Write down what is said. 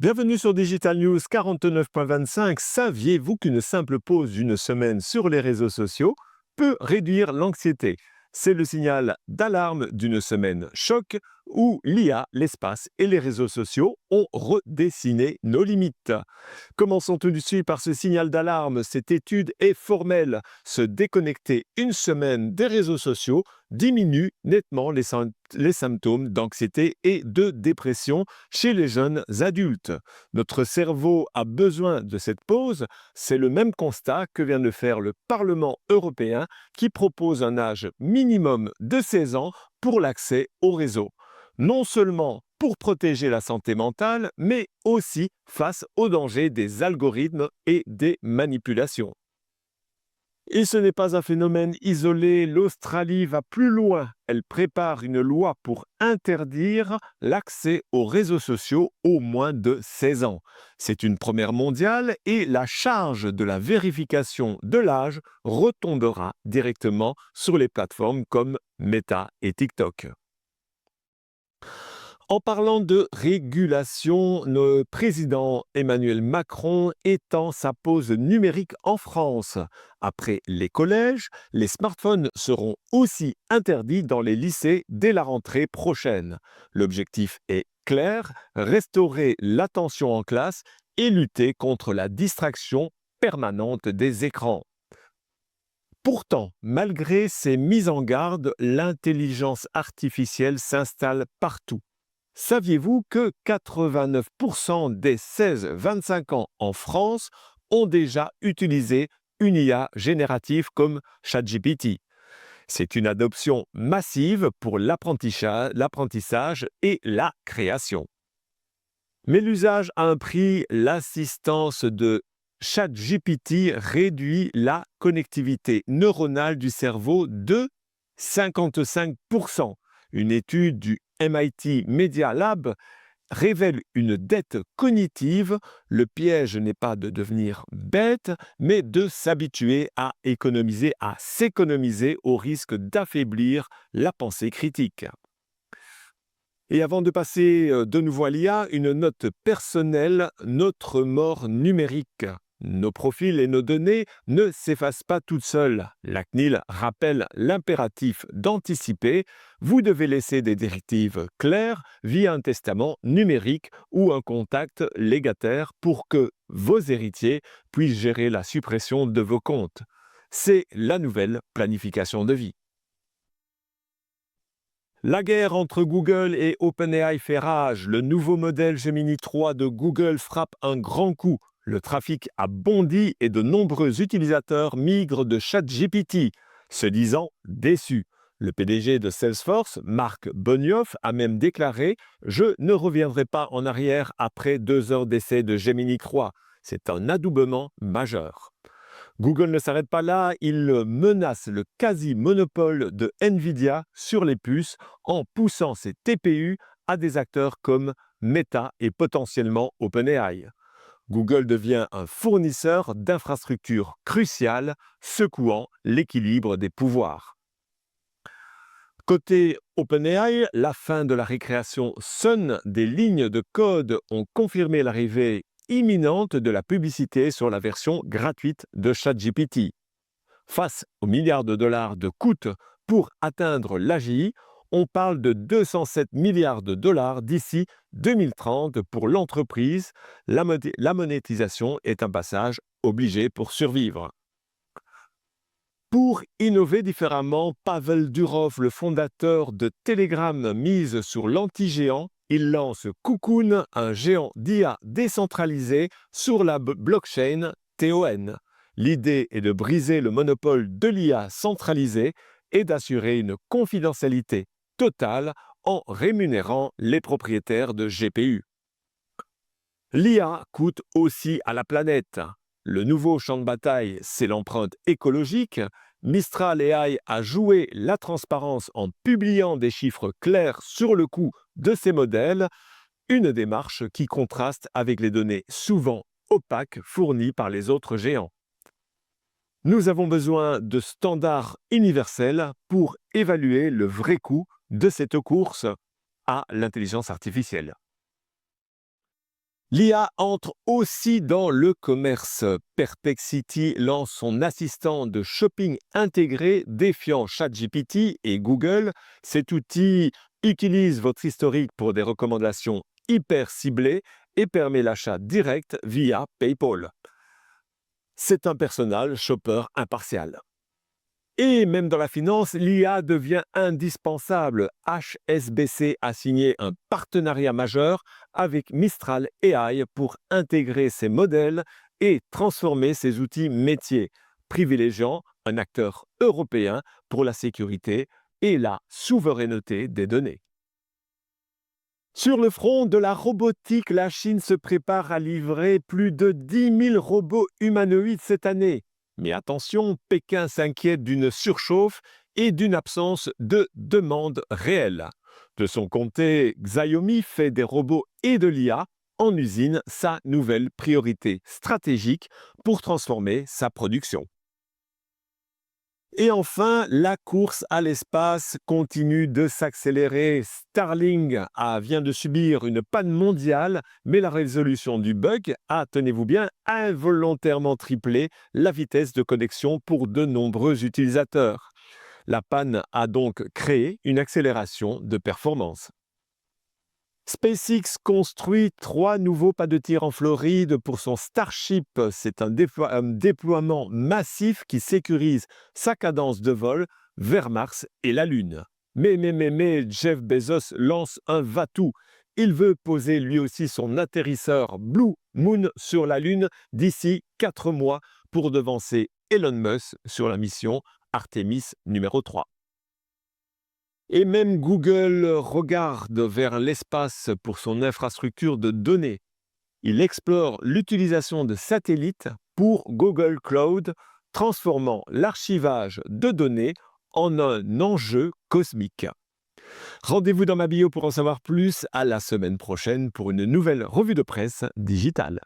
Bienvenue sur Digital News 49.25. Saviez-vous qu'une simple pause d'une semaine sur les réseaux sociaux peut réduire l'anxiété? C'est le signal d'alarme d'une semaine choc où l'IA, l'espace et les réseaux sociaux ont redessiné nos limites. Commençons tout de suite par ce signal d'alarme. Cette étude est formelle. Se déconnecter une semaine des réseaux sociaux diminue nettement les symptômes d'anxiété et de dépression chez les jeunes adultes. Notre cerveau a besoin de cette pause. C'est le même constat que vient de faire le Parlement européen qui propose un âge minimum de 16 ans pour l'accès au réseau. Non seulement pour protéger la santé mentale, mais aussi face aux dangers des algorithmes et des manipulations. Et ce n'est pas un phénomène isolé, l'Australie va plus loin. Elle prépare une loi pour interdire l'accès aux réseaux sociaux aux moins de 16 ans. C'est une première mondiale et la charge de la vérification de l'âge retombera directement sur les plateformes comme Meta et TikTok. En parlant de régulation, le président Emmanuel Macron étend sa pause numérique en France. Après les collèges, les smartphones seront aussi interdits dans les lycées dès la rentrée prochaine. L'objectif est clair, restaurer l'attention en classe et lutter contre la distraction permanente des écrans. Pourtant, malgré ces mises en garde, l'intelligence artificielle s'installe partout. Saviez-vous que 89% des 16-25 ans en France ont déjà utilisé une IA générative comme ChatGPT? C'est une adoption massive pour l'apprentissage et la création. Mais l'usage a un prix, l'assistance de ChatGPT réduit la connectivité neuronale du cerveau de 55%. Une étude du MIT Media Lab révèle une dette cognitive. Le piège n'est pas de devenir bête, mais de s'habituer à s'économiser au risque d'affaiblir la pensée critique. Et avant de passer de nouveau à l'IA, une note personnelle, notre mort numérique. Nos profils et nos données ne s'effacent pas toutes seules. La CNIL rappelle l'impératif d'anticiper. Vous devez laisser des directives claires via un testament numérique ou un contact légataire pour que vos héritiers puissent gérer la suppression de vos comptes. C'est la nouvelle planification de vie. La guerre entre Google et OpenAI fait rage. Le nouveau modèle Gemini 3 de Google frappe un grand coup. Le trafic a bondi et de nombreux utilisateurs migrent de ChatGPT, se disant déçus. Le PDG de Salesforce, Marc Benioff, a même déclaré « Je ne reviendrai pas en arrière après 2 heures d'essai de Gemini 3 ». C'est un adoubement majeur. Google ne s'arrête pas là, il menace le quasi-monopole de Nvidia sur les puces en poussant ses TPU à des acteurs comme Meta et potentiellement OpenAI. Google devient un fournisseur d'infrastructures cruciales, secouant l'équilibre des pouvoirs. Côté OpenAI, la fin de la récréation sonne. Des lignes de code ont confirmé l'arrivée imminente de la publicité sur la version gratuite de ChatGPT. Face aux milliards de dollars de coûts pour atteindre l'AGI, on parle de 207 milliards de dollars d'ici 2030 pour l'entreprise. La monétisation est un passage obligé pour survivre. Pour innover différemment, Pavel Durov, le fondateur de Telegram, mise sur l'anti-géant. Il lance Cocoon, un géant d'IA décentralisé sur la blockchain TON. L'idée est de briser le monopole de l'IA centralisée et d'assurer une confidentialité totale en rémunérant les propriétaires de GPU. L'IA coûte aussi à la planète. Le nouveau champ de bataille, c'est l'empreinte écologique. Mistral AI a joué la transparence en publiant des chiffres clairs sur le coût de ces modèles, une démarche qui contraste avec les données souvent opaques fournies par les autres géants. Nous avons besoin de standards universels pour évaluer le vrai coût de cette course à l'intelligence artificielle. L'IA entre aussi dans le commerce. Perplexity lance son assistant de shopping intégré défiant ChatGPT et Google. Cet outil utilise votre historique pour des recommandations hyper ciblées et permet l'achat direct via PayPal. C'est un personal shopper impartial. Et même dans la finance, l'IA devient indispensable. HSBC a signé un partenariat majeur avec Mistral AI pour intégrer ses modèles et transformer ses outils métiers, privilégiant un acteur européen pour la sécurité et la souveraineté des données. Sur le front de la robotique, la Chine se prépare à livrer plus de 10 000 robots humanoïdes cette année. Mais attention, Pékin s'inquiète d'une surchauffe et d'une absence de demande réelle. De son côté, Xiaomi fait des robots et de l'IA en usine sa nouvelle priorité stratégique pour transformer sa production. Et enfin, la course à l'espace continue de s'accélérer. Starlink vient de subir une panne mondiale, mais la résolution du bug a, tenez-vous bien, involontairement triplé la vitesse de connexion pour de nombreux utilisateurs. La panne a donc créé une accélération de performance. SpaceX construit 3 nouveaux pas de tir en Floride pour son Starship. C'est un déploiement massif qui sécurise sa cadence de vol vers Mars et la Lune. Mais, Jeff Bezos lance un va-tout. Il veut poser lui aussi son atterrisseur Blue Moon sur la Lune d'ici 4 mois pour devancer Elon Musk sur la mission Artemis numéro 3. Et même Google regarde vers l'espace pour son infrastructure de données. Il explore l'utilisation de satellites pour Google Cloud, transformant l'archivage de données en un enjeu cosmique. Rendez-vous dans ma bio pour en savoir plus. À la semaine prochaine pour une nouvelle revue de presse digitale.